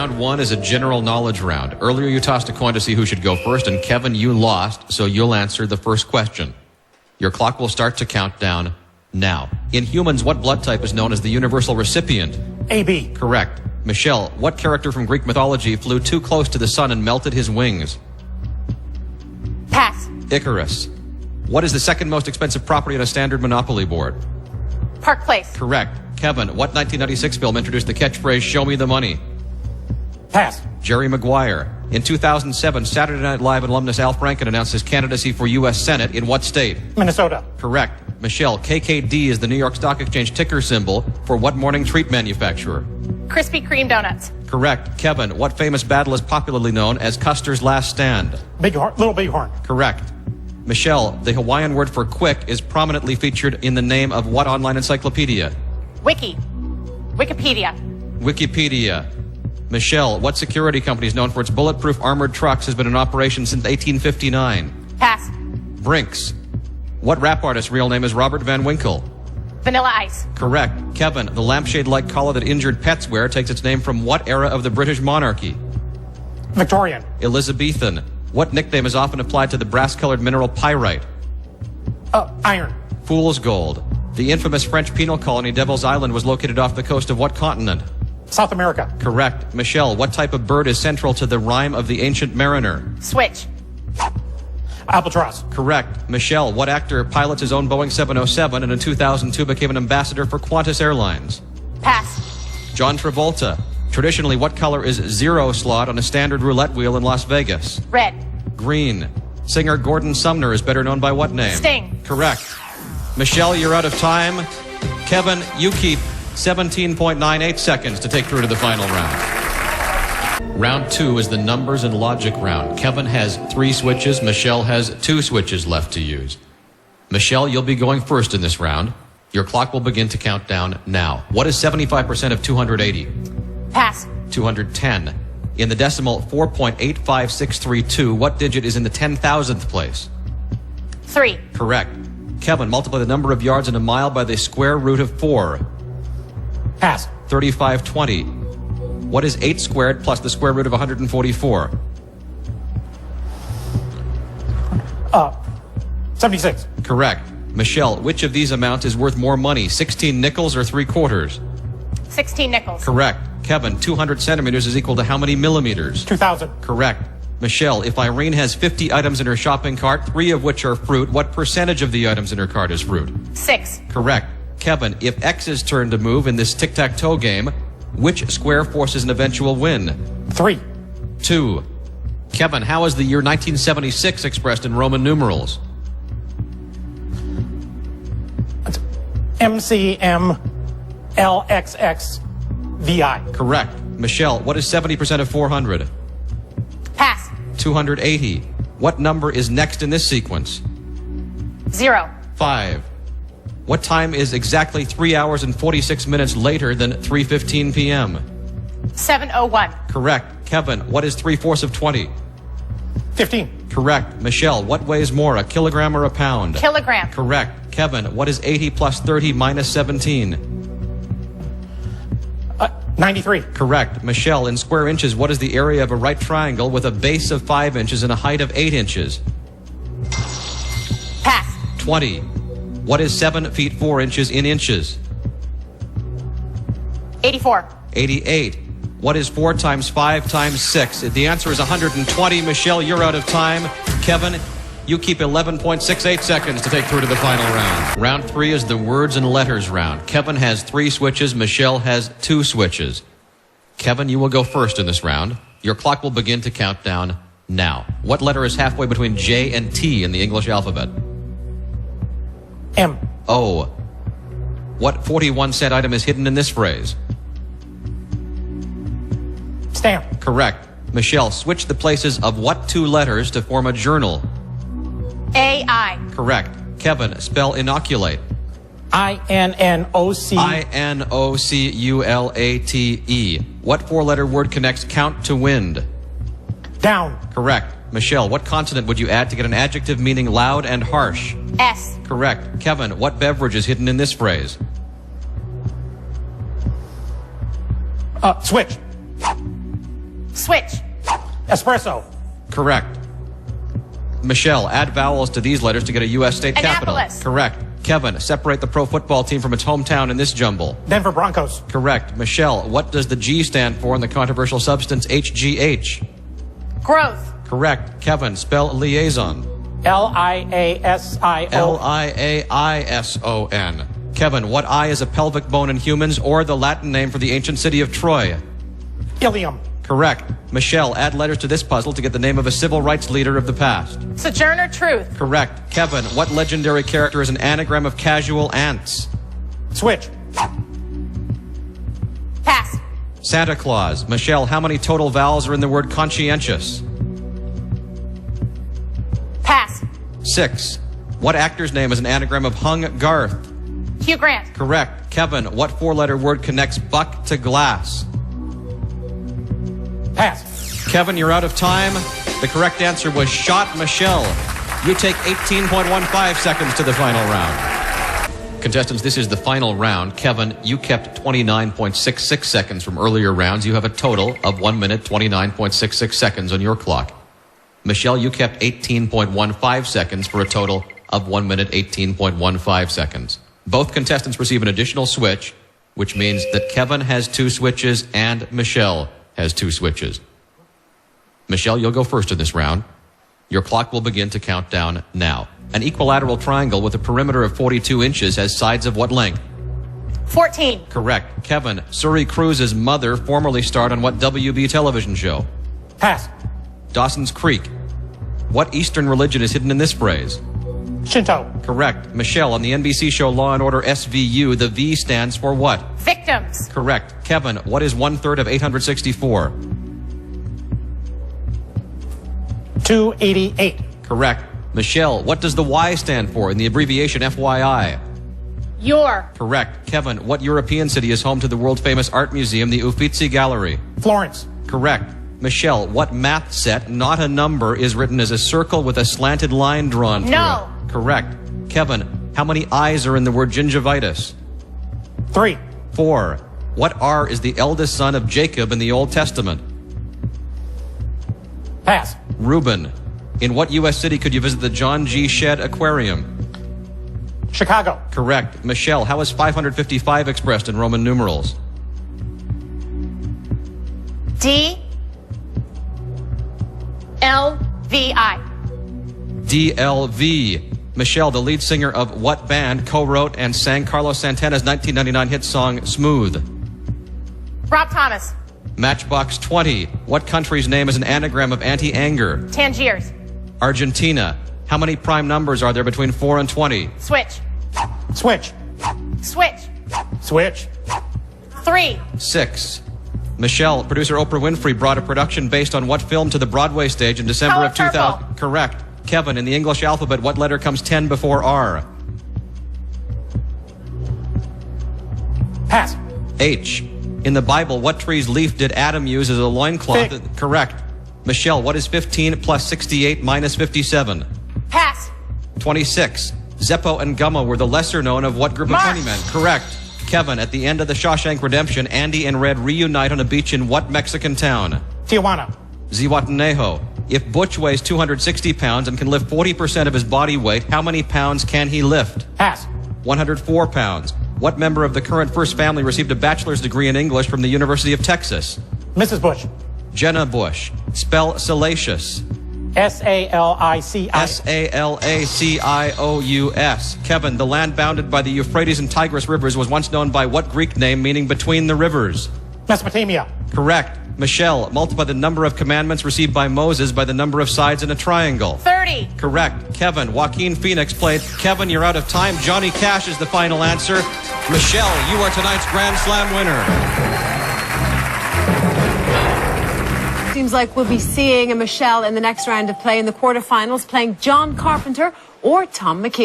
Round one is a general knowledge round. Earlier you tossed a coin to see who should go first, and Kevin, you lost, so you'll answer the first question. Your clock will start to count down now. In humans, what blood type is known as the universal recipient? AB. Correct. Michelle, what character from Greek mythology flew too close to the sun and melted his wings? Pass. Icarus. What is the second most expensive property on a standard Monopoly board? Park Place. Correct. Kevin, what 1996 film introduced the catchphrase, "Show me the money"? Pass. Jerry Maguire. In 2007, Saturday Night Live alumnus Al Franken announced his candidacy for U.S. Senate in what state? Minnesota. Correct. Michelle, KKD is the New York Stock Exchange ticker symbol for what morning treat manufacturer? Krispy Kreme donuts. Correct. Kevin, what famous battle is popularly known as Custer's Last Stand? Little Bighorn. Correct. Michelle, the Hawaiian word for quick is prominently featured in the name of what online encyclopedia? Wikipedia. Wikipedia. Michelle, what security company is known for its bulletproof armored trucks, has been in operation since 1859? Pass. Brinks. What rap artist's real name is Robert Van Winkle? Vanilla Ice. Correct. Kevin, the lampshade-like collar that injured pets wear takes its name from what era of the British monarchy? Victorian. Elizabethan. What nickname is often applied to the brass-colored mineral pyrite? Iron. Fool's gold. The infamous French penal colony Devil's Island was located off the coast of what continent? South America. Correct. Michelle, what type of bird is central to the rhyme of the ancient mariner? Switch. Albatross. Correct. Michelle, what actor pilots his own Boeing 707 and in 2002 became an ambassador for Qantas Airlines? Pass. John Travolta. Traditionally, what color is zero slot on a standard roulette wheel in Las Vegas? Red. Green. Singer Gordon Sumner is better known by what name? Sting. Correct. Michelle, you're out of time. Kevin, you keep 17.98 seconds to take through to the final round. Round two is the numbers and logic round. Kevin has 3 switches. Michelle has 2 switches left to use. Michelle, you'll be going first in this round. Your clock will begin to count down now. What is 75% of 280? Pass. 210. In the decimal 4.85632, what digit is in the 10,000th place? 3. Correct. Kevin, multiply the number of yards in a mile by the square root of 4. Pass. 3520. What is 8 squared plus the square root of 144? 76. Correct. Michelle, which of these amounts is worth more money, 16 nickels or 3 quarters? 16 nickels. Correct. Kevin, 200 centimeters is equal to how many millimeters? 2,000. Correct. Michelle, if Irene has 50 items in her shopping cart, 3 of which are fruit, what percentage of the items in her cart is fruit? 6. Correct. Kevin, if X's turn to move in this tic-tac-toe game, which square forces an eventual win? 3. 2. Kevin, how is the year 1976 expressed in Roman numerals? MCMLXXVI. Correct. Michelle, what is 70% of 400? Pass. 280. What number is next in this sequence? 0. 5. What time is exactly 3 hours and 46 minutes later than 3:15 p.m.? 7:01. Correct. Kevin, what is 3/4 of 20? 15. Correct. Michelle, what weighs more, a kilogram or a pound? Kilogram. Correct. Kevin, what is 80 plus 30 minus 17? 93. Correct. Michelle, in square inches, what is the area of a right triangle with a base of 5 inches and a height of 8 inches? Pass. 20. What is 7 feet 4 inches in inches? 84. 88. What is 4 times 5 times 6? The answer is 120. Michelle, you're out of time. Kevin, you keep 11.68 seconds to take through to the final round. Round 3 is the words and letters round. Kevin has 3 switches. Michelle has 2 switches. Kevin, you will go first in this round. Your clock will begin to count down now. What letter is halfway between J and T in the English alphabet? M. O. What 41-cent item is hidden in this phrase? Stamp. Correct. Michelle, switch the places of what 2 letters to form a journal? AI. Correct. Kevin, spell inoculate. INNOC. INOCULATE. What 4-letter word connects count to wind? Down. Correct. Michelle, what consonant would you add to get an adjective meaning loud and harsh? S. Correct. Kevin, what beverage is hidden in this phrase? Switch. Switch. Espresso. Correct. Michelle, add vowels to these letters to get a U.S. state capital. Annapolis. Correct. Kevin, separate the pro football team from its hometown in this jumble. Denver Broncos. Correct. Michelle, what does the G stand for in the controversial substance HGH? Growth. Correct. Kevin, spell liaison. Liaison. Liaison. Kevin, what eye is a pelvic bone in humans or the Latin name for the ancient city of Troy? Ilium. Correct. Michelle, add letters to this puzzle to get the name of a civil rights leader of the past. Sojourner Truth. Correct. Kevin, what legendary character is an anagram of casual ants? Switch. Pass. Santa Claus. Michelle, how many total vowels are in the word conscientious? Pass. 6. What actor's name is an anagram of hung Garth? Hugh Grant. Correct. Kevin, what four-letter word connects buck to glass? Pass. Kevin, you're out of time. The correct answer was shot. Michelle, you take 18.15 seconds to the final round. Contestants, this is the final round. Kevin, you kept 29.66 seconds from earlier rounds. You have a total of 1 minute, 29.66 seconds on your clock. Michelle, you kept 18.15 seconds for a total of 1 minute, 18.15 seconds. Both contestants receive an additional switch, which means that Kevin has 2 switches and Michelle has 2 switches. Michelle, you'll go first in this round. Your clock will begin to count down now. An equilateral triangle with a perimeter of 42 inches has sides of what length? 14. Correct. Kevin, Suri Cruise's mother formerly starred on what WB television show? Pass. Dawson's Creek. What Eastern religion is hidden in this phrase? Shinto. Correct. Michelle, on the NBC show Law & Order SVU, the V stands for what? Victims. Correct. Kevin, what is 1/3 of 864? 288. Correct. Michelle, what does the Y stand for in the abbreviation FYI? Your. Correct. Kevin, what European city is home to the world-famous art museum, the Uffizi Gallery? Florence. Correct. Michelle, what math set, not a number, is written as a circle with a slanted line drawn through No. it? Correct. Kevin, how many I's are in the word gingivitis? 3. 4. What R is the eldest son of Jacob in the Old Testament? Pass. Reuben. In what U.S. city could you visit the John G. Shedd Aquarium? Chicago. Correct. Michelle, how is 555 expressed in Roman numerals? DLVI. DLV. Michelle, the lead singer of what band co-wrote and sang Carlos Santana's 1999 hit song, Smooth? Rob Thomas. Matchbox 20. What country's name is an anagram of anti-anger? Tangiers. Argentina. How many prime numbers are there between 4 and 20? Switch. Switch. Switch. Switch. 3. 6. Michelle, producer Oprah Winfrey brought a production based on what film to the Broadway stage in December Color of 2000? Purple. Correct. Kevin, in the English alphabet, what letter comes 10 before R? Pass. H. In the Bible, what tree's leaf did Adam use as a loincloth? Fig. Correct. Michelle, what is 15 plus 68 minus 57? Pass. 26. Zeppo and Gummo were the lesser known of what group of March. 20 men? Correct. Kevin, at the end of the Shawshank Redemption, Andy and Red reunite on a beach in what Mexican town? Tijuana. Zihuatanejo. If Butch weighs 260 pounds and can lift 40% of his body weight, how many pounds can he lift? Pass. 104 pounds. What member of the current first family received a bachelor's degree in English from the University of Texas? Mrs. Bush. Jenna Bush. Spell salacious. SALICI. Salacious. Kevin, the land bounded by the Euphrates and Tigris rivers was once known by what Greek name meaning between the rivers? Mesopotamia. Correct. Michelle, multiply the number of commandments received by Moses by the number of sides in a triangle. 30. Correct. Kevin, Joaquin Phoenix played. Kevin, you're out of time. Johnny Cash is the final answer. Michelle, you are tonight's Grand Slam winner. Seems like we'll be seeing a Michelle in the next round of play in the quarterfinals, playing John Carpenter or Tom McKee.